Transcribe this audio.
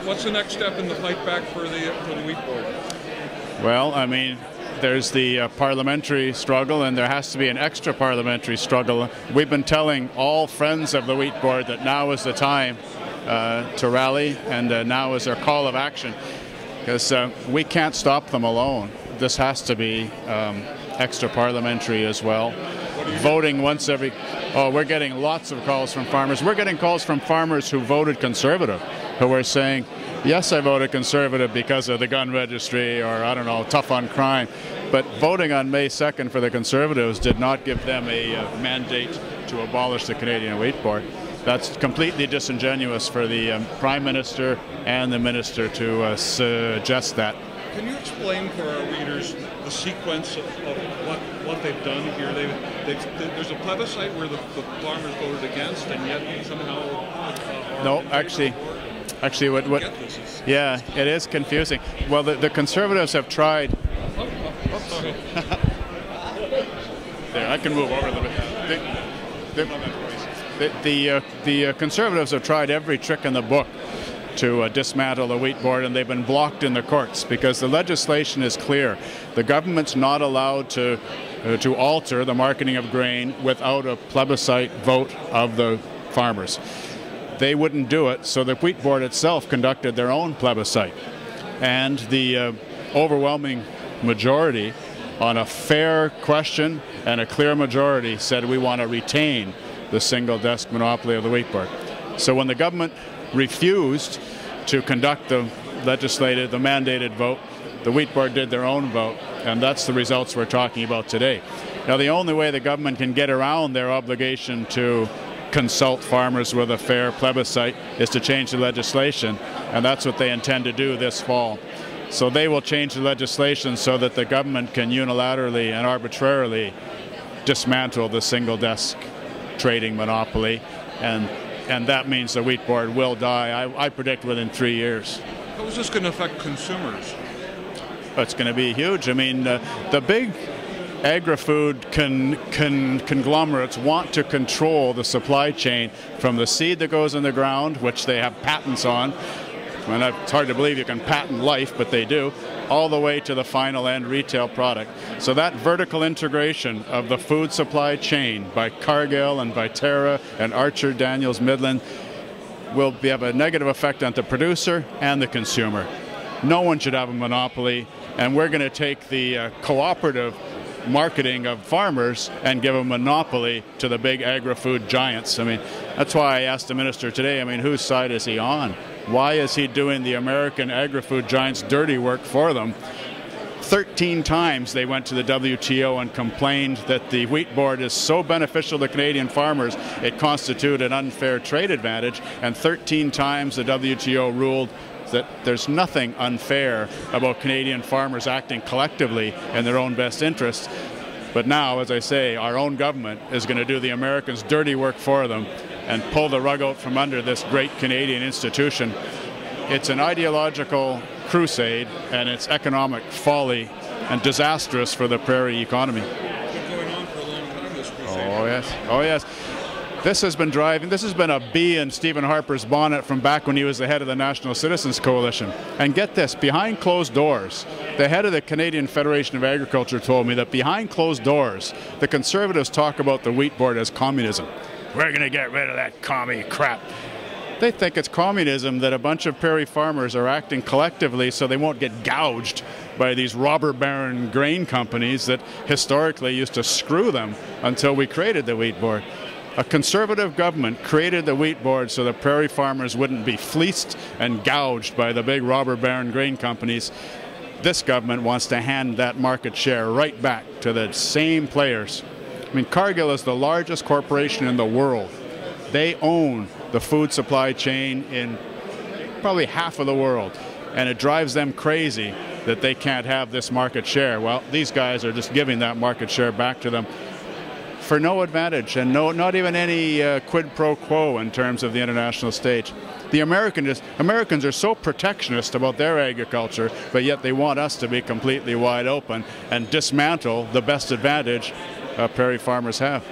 What's the next step in the fight back for the wheat board? Well, I mean, there's the parliamentary struggle, and there has to be an extra parliamentary struggle. We've been telling all friends of the wheat board that now is the time to rally, and now is their call of action, because we can't stop them alone. This has to be extra parliamentary as well. Voting once every... Oh, we're getting lots of calls from farmers. We're getting calls from farmers who voted Conservative, who are saying, yes, I voted Conservative because of the gun registry, or, I don't know, tough on crime. But voting on May 2nd for the Conservatives did not give them a mandate to abolish the Canadian Wheat Board. That's completely disingenuous for the Prime Minister and the Minister to suggest that. Can you explain for our readers the sequence of what they've done here? There's a plebiscite where the farmers voted against, and yet somehow... no, actually, yeah, it is confusing. Well, the Conservatives have tried... Sorry. There, I can move over a little bit. The Conservatives have tried every trick in the book to dismantle the wheat board, and they've been blocked in the courts because the legislation is clear. The government's not allowed to alter the marketing of grain without a plebiscite vote of the farmers. They wouldn't do it, so the wheat board itself conducted their own plebiscite, and the overwhelming majority, on a fair question and a clear majority, said we want to retain the single desk monopoly of the wheat board. So when the government refused to conduct the mandated vote, the wheat board did their own vote, and that's the results we're talking about today. Now, the only way the government can get around their obligation to consult farmers with a fair plebiscite is to change the legislation, and that's what they intend to do this fall. So they will change the legislation so that the government can unilaterally and arbitrarily dismantle the single desk trading monopoly, and that means the wheat board will die, I predict, within 3 years. How is this going to affect consumers? It's going to be huge. I mean, the big agri-food conglomerates want to control the supply chain from the seed that goes in the ground, which they have patents on. And it's hard to believe you can patent life, but they do, all the way to the final end retail product. So that vertical integration of the food supply chain by Cargill and Viterra and Archer Daniels Midland will have a negative effect on the producer and the consumer. No one should have a monopoly, and we're going to take the cooperative marketing of farmers and give a monopoly to the big agri-food giants. I mean, that's why I asked the minister today, I mean, whose side is he on? Why is he doing the American agri-food giants' dirty work for them? 13 times they went to the WTO and complained that the wheat board is so beneficial to Canadian farmers it constituted an unfair trade advantage, and 13 times the WTO ruled that there's nothing unfair about Canadian farmers acting collectively in their own best interests. But now, as I say, our own government is going to do the Americans' dirty work for them and pull the rug out from under this great Canadian institution. It's an ideological crusade, and it's economic folly and disastrous for the prairie economy. It's been going on for a long time, this crusade. Oh, yes. Oh, yes. This has been a bee in Stephen Harper's bonnet from back when he was the head of the National Citizens Coalition. And get this, behind closed doors, the head of the Canadian Federation of Agriculture told me that behind closed doors, the Conservatives talk about the wheat board as communism. We're going to get rid of that commie crap. They think it's communism that a bunch of prairie farmers are acting collectively so they won't get gouged by these robber baron grain companies that historically used to screw them until we created the wheat board. A Conservative government created the wheat board so the prairie farmers wouldn't be fleeced and gouged by the big robber baron grain companies. This government wants to hand that market share right back to the same players. I mean, Cargill is the largest corporation in the world. They own the food supply chain in probably half of the world, and it drives them crazy that they can't have this market share. Well, these guys are just giving that market share back to them for no advantage, and not even any quid pro quo in terms of the international stage. The Americans are so protectionist about their agriculture, but yet they want us to be completely wide open and dismantle the best advantage prairie farmers have.